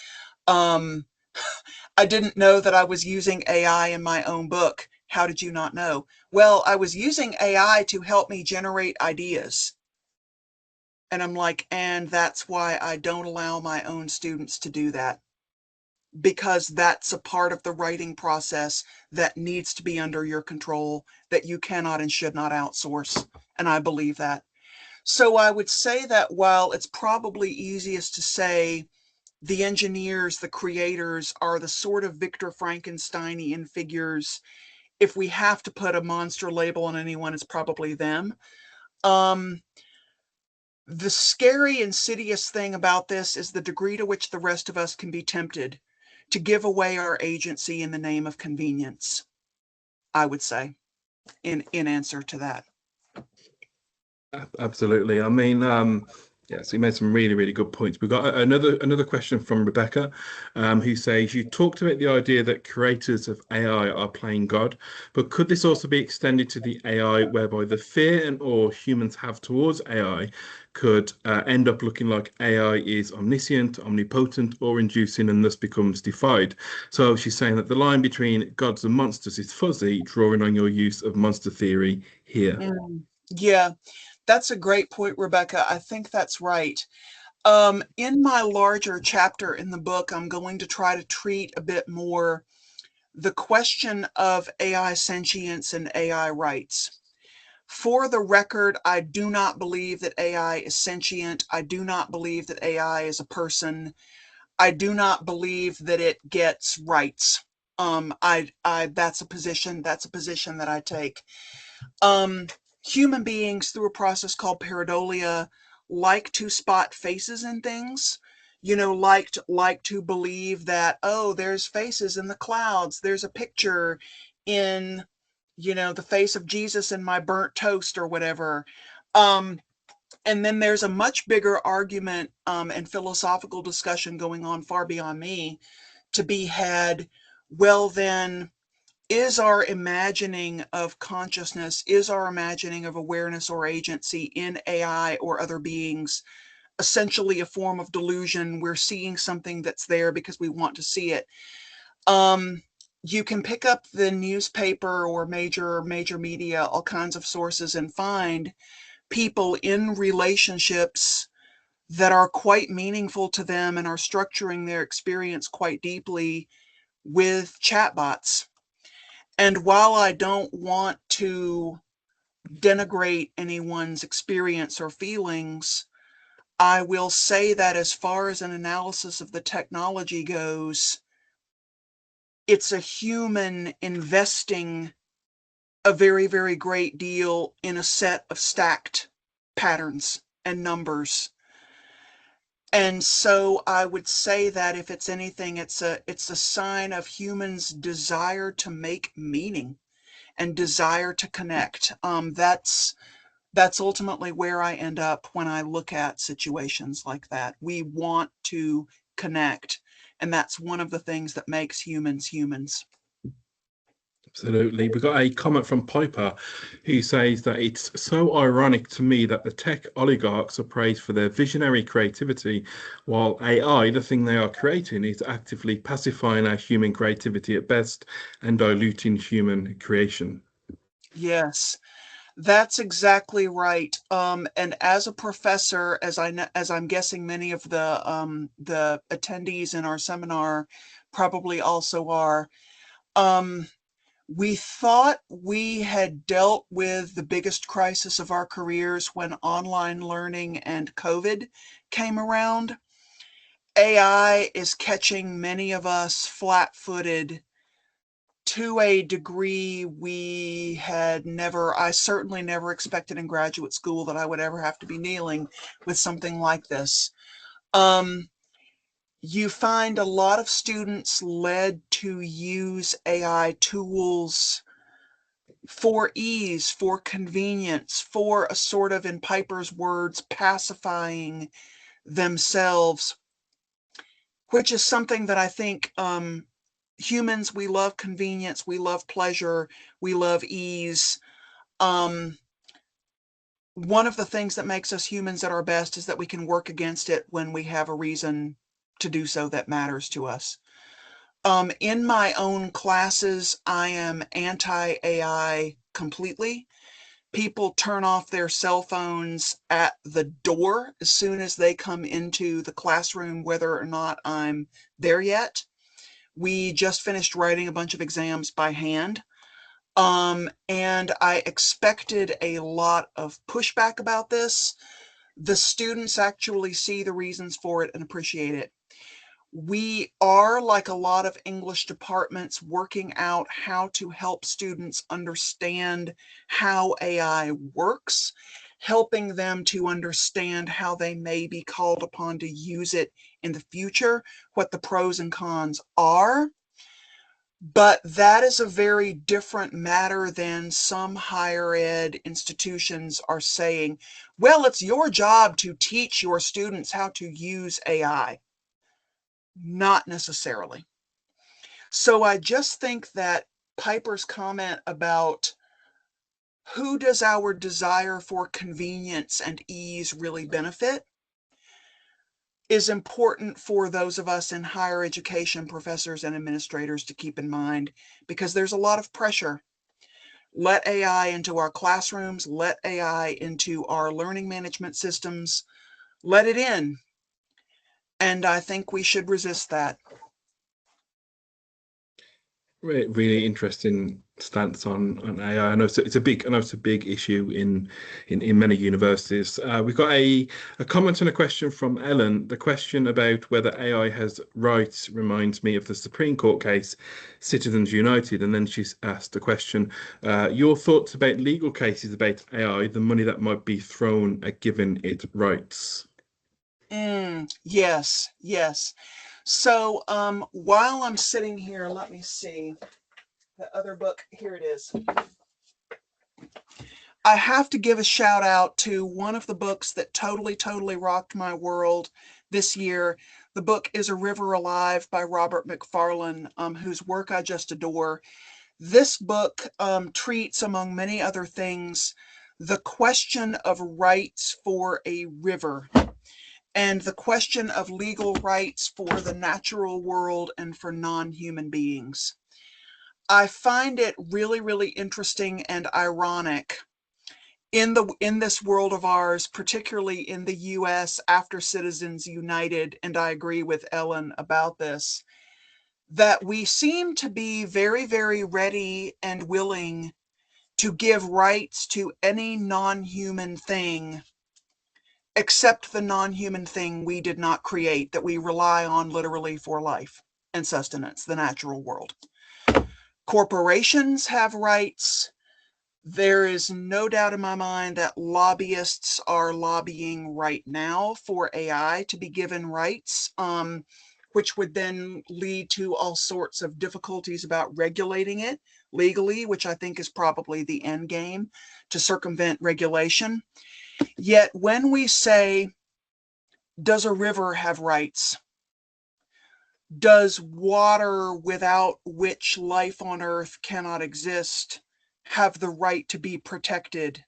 I didn't know that I was using AI in my own book. How did you not know? Well, I was using AI to help me generate ideas. And I'm like, and that's why I don't allow my own students to do that. Because that's a part of the writing process that needs to be under your control, that you cannot and should not outsource. And I believe that. So I would say that while it's probably easiest to say the engineers, the creators are the sort of Victor Frankensteinian figures, if we have to put a monster label on anyone, it's probably them. The scary, insidious thing about this is the degree to which the rest of us can be tempted to give away our agency in the name of convenience, I would say, in answer to that. Absolutely. I mean, yeah, so you made some really good points. We've got another question from Rebecca, who says, you talked about the idea that creators of AI are playing God, but could this also be extended to the AI whereby the fear and awe humans have towards AI could end up looking like AI is omniscient, omnipotent, or inducing and thus becomes defied? So she's saying that the line between gods and monsters is fuzzy, drawing on your use of monster theory here. Yeah, that's a great point, Rebecca. I think that's right. In my larger chapter in the book, I'm going to try to treat a bit more the question of AI sentience and AI rights. For the record, I do not believe that AI is sentient. I do not believe that AI is a person. I do not believe that it gets rights. That's a position that I take. Human beings, through a process called pareidolia, like to spot faces in things. Like to believe that, oh, there's faces in the clouds. There's a picture in, the face of Jesus in my burnt toast or whatever. And then there's a much bigger argument and philosophical discussion going on far beyond me to be had. Well, then, is our imagining of consciousness, is our imagining of awareness or agency in AI or other beings essentially a form of delusion? We're seeing something that's there because we want to see it. You can pick up the newspaper or major media, all kinds of sources, and find people in relationships that are quite meaningful to them and are structuring their experience quite deeply with chatbots. And while I don't want to denigrate anyone's experience or feelings, I will say that as far as an analysis of the technology goes, it's a human investing a very great deal in a set of stacked patterns and numbers. And so I would say that if it's anything, it's a sign of humans' desire to make meaning and desire to connect. That's ultimately where I end up when I look at situations like that. We want to connect, and that's one of the things that makes humans humans. Absolutely. We got a comment from Piper who says that it's so ironic to me that the tech oligarchs are praised for their visionary creativity, while AI, the thing they are creating, is actively pacifying our human creativity at best and diluting human creation. Yes, that's exactly right. And as a professor, as I'm guessing many of the attendees in our seminar probably also are, um, we thought we had dealt with the biggest crisis of our careers when online learning and COVID came around. AI is catching many of us flat-footed to a degree I certainly never expected in graduate school that I would ever have to be dealing with something like this. Um, you find a lot of students led to use AI tools for ease, for convenience, for a sort of, in Piper's words, pacifying themselves, which is something that I think humans, we love convenience, we love pleasure, we love ease. Um, one of the things that makes us humans at our best is that we can work against it when we have a reason to do so that matters to us. In my own classes, I am anti-AI completely. People turn off their cell phones at the door as soon as they come into the classroom, whether or not I'm there yet. We just finished writing a bunch of exams by hand. And I expected a lot of pushback about this. The students actually see the reasons for it and appreciate it. We are, like a lot of English departments, working out how to help students understand how AI works, helping them to understand how they may be called upon to use it in the future, what the pros and cons are. But that is a very different matter than some higher ed institutions are saying, well, it's your job to teach your students how to use AI. Not necessarily. So I just think that Piper's comment about who does our desire for convenience and ease really benefit is important for those of us in higher education, professors and administrators, to keep in mind, because there's a lot of pressure. Let AI into our classrooms, let AI into our learning management systems, let it in. And I think we should resist that. Really interesting stance on AI. I know it's a big, I know it's a big issue in many universities. We've got a comment and a question from Ellen. The question about whether AI has rights reminds me of the Supreme Court case, Citizens United. And then she's asked the question, your thoughts about legal cases about AI, the money that might be thrown at giving it rights. Yes, yes. So while I'm sitting here, let me see the other book. Here it is. I have to give a shout out to one of the books that totally rocked my world this year. The book is A River Alive by Robert McFarlane, whose work I just adore. This book treats, among many other things, the question of rights for a river and the question of legal rights for the natural world and for non-human beings. I find it really interesting and ironic in this world of ours, particularly in the US after Citizens United, and I agree with Ellen about this, that we seem to be very ready and willing to give rights to any non-human thing except the non-human thing we did not create, that we rely on literally for life and sustenance, the natural world. Corporations have rights. There is no doubt in my mind that lobbyists are lobbying right now for AI to be given rights, which would then lead to all sorts of difficulties about regulating it legally, which I think is probably the end game, to circumvent regulation. Yet when we say, does a river have rights? Does water without which life on Earth cannot exist have the right to be protected?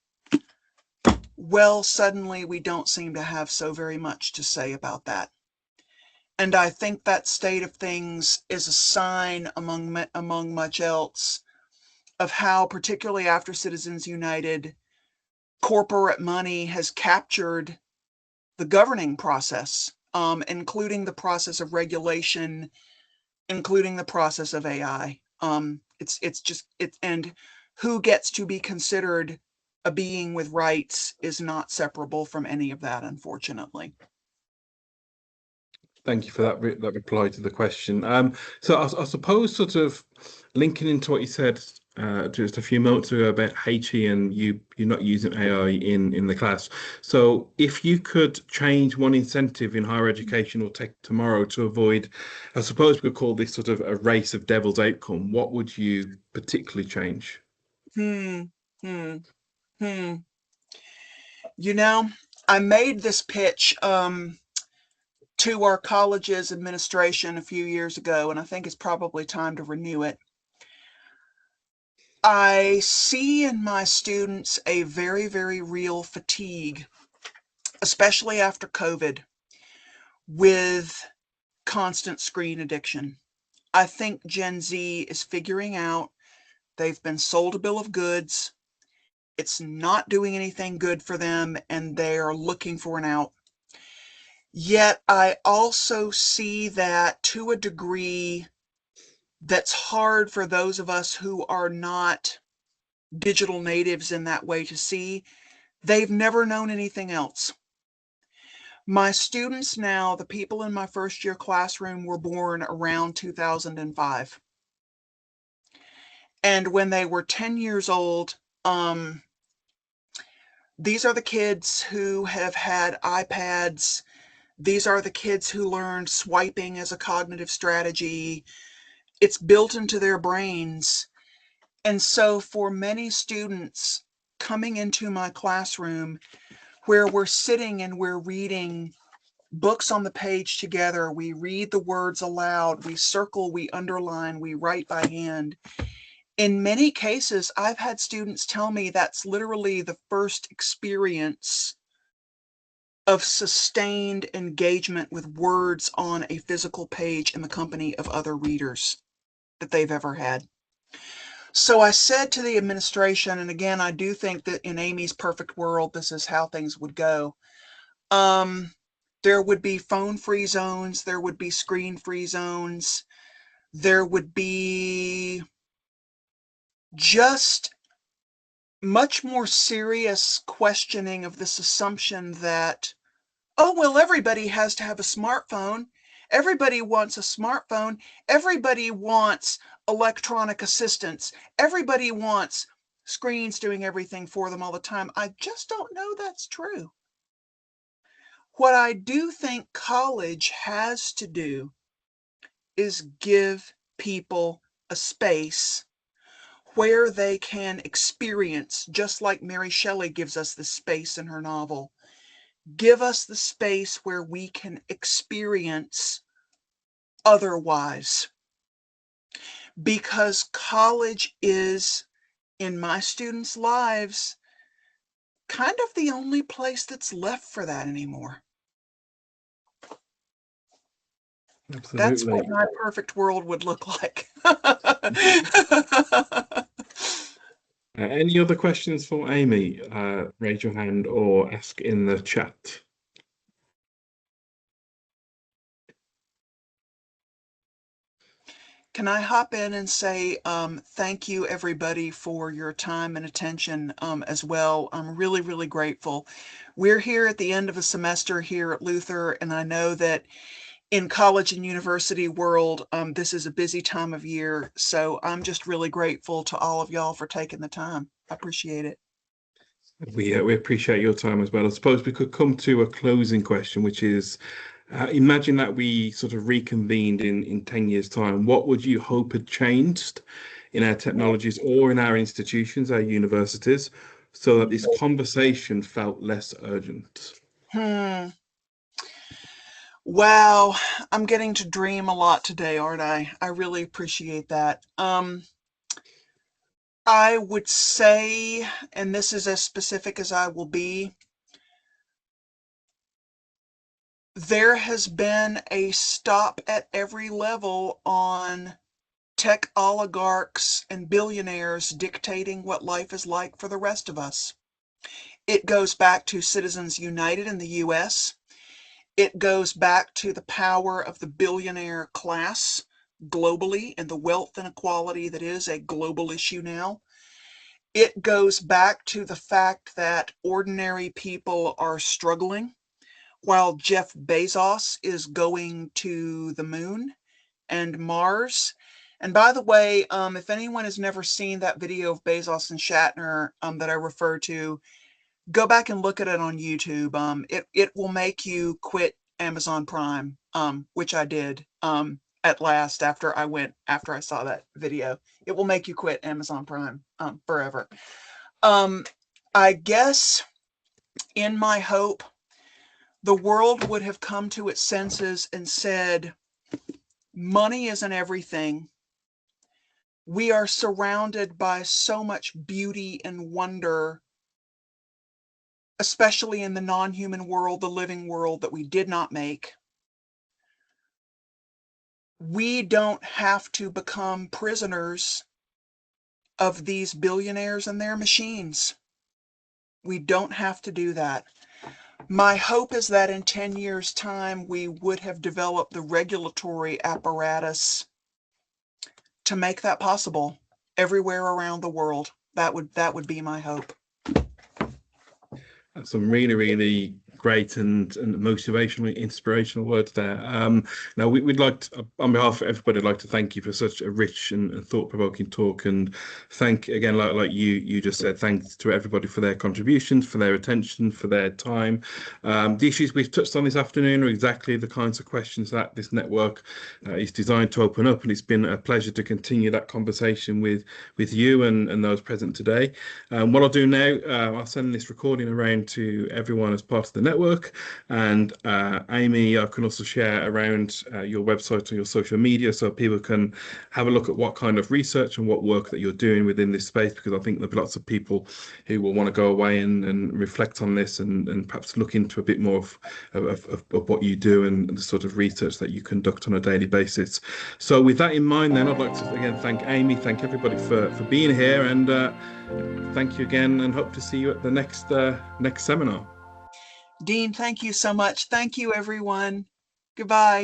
Well, suddenly we don't seem to have so very much to say about that. And I think that state of things is a sign, among much else, of how, particularly after Citizens United, corporate money has captured the governing process, including the process of regulation, including the process of AI. And who gets to be considered a being with rights is not separable from any of that, unfortunately. Thank you for that that reply to the question. So I suppose sort of linking into what you said just a few moments ago about HE and you're not using AI in the class. So if you could change one incentive in higher education or tech tomorrow to avoid, I suppose we could call this sort of a race of devil's outcome, what would you particularly change? Hmm, hmm, hmm. You know, I made this pitch to our college's administration a few years ago, and I think it's probably time to renew it. I see in my students a very, very real fatigue, especially after COVID, with constant screen addiction. I think Gen Z is figuring out they've been sold a bill of goods. It's not doing anything good for them, and they are looking for an out. Yet I also see that to a degree that's hard for those of us who are not digital natives in that way to see. They've never known anything else. My students now, the people in my first year classroom, were born around 2005. And when they were 10 years old, these are the kids who have had iPads. These are the kids who learned swiping as a cognitive strategy. It's built into their brains. And so for many students coming into my classroom where we're sitting and we're reading books on the page together, we read the words aloud, we circle, we underline, we write by hand. In many cases, I've had students tell me that's literally the first experience of sustained engagement with words on a physical page in the company of other readers that they've ever had. So I said to the administration, and again, I do think that in Amy's perfect world, this is how things would go. There would be phone-free zones, there would be screen-free zones, there would be just much more serious questioning of this assumption that, oh, well, everybody has to have a smartphone. Everybody wants a smartphone. Everybody wants electronic assistance. Everybody wants screens doing everything for them all the time. I just don't know that's true. What I do think college has to do is give people a space where they can experience, just like Mary Shelley gives us the space in her novel. Give us the space where we can experience otherwise. Because college is, in my students' lives, kind of the only place that's left for that anymore. That's Absolutely. what my perfect world would look like. Any other questions for Amy? Raise your hand or ask in the chat. Can I hop in and say thank you, everybody, for your time and attention as well. I'm really, really grateful. We're here at the end of a semester here at Luther, and I know that in college and university world, this is a busy time of year. So I'm just really grateful to all of y'all for taking the time. I appreciate it. We appreciate your time as well. I suppose we could come to a closing question, which is imagine that we sort of reconvened in 10 years' time. What would you hope had changed in our technologies or in our institutions, our universities, so that this conversation felt less urgent? Hmm. Wow, I'm getting to dream a lot today, aren't I? I really appreciate that. I would say, and this is as specific as I will be, there has been a stop at every level on tech oligarchs and billionaires dictating what life is like for the rest of us. It goes back to Citizens United in the US. It goes back to the power of the billionaire class globally and the wealth inequality that is a global issue now. It goes back to the fact that ordinary people are struggling while Jeff Bezos is going to the moon and Mars. And by the way, if anyone has never seen that video of Bezos and Shatner that I refer to, go back and look at it on YouTube. It will make you quit Amazon Prime, which I did at last after I saw that video. It will make you quit Amazon Prime forever. I guess in my hope, the world would have come to its senses and said, money isn't everything. We are surrounded by so much beauty and wonder, especially in the non-human world, the living world that we did not make. We don't have to become prisoners of these billionaires and their machines. We don't have to do that. My hope is that in 10 years' time, we would have developed the regulatory apparatus to make that possible everywhere around the world. That would be my hope. Some really, really great and motivational, inspirational words there. Now, we'd like to, on behalf of everybody, I'd like to thank you for such a rich and thought-provoking talk, and thank again, like you just said, thanks to everybody for their contributions, for their attention, for their time. The issues we've touched on this afternoon are exactly the kinds of questions that this network is designed to open up, and it's been a pleasure to continue that conversation with you and those present today. What I'll do now, I'll send this recording around to everyone as part of the network, and Amy, I can also share around your website or your social media so people can have a look at what kind of research and what work that you're doing within this space, because I think there'll be lots of people who will want to go away and reflect on this and perhaps look into a bit more of what you do and the sort of research that you conduct on a daily basis. So with that in mind, then I'd like to again thank Amy, thank everybody for being here, and thank you again, and hope to see you at the next seminar. Dean, thank you so much. Thank you, everyone. Goodbye.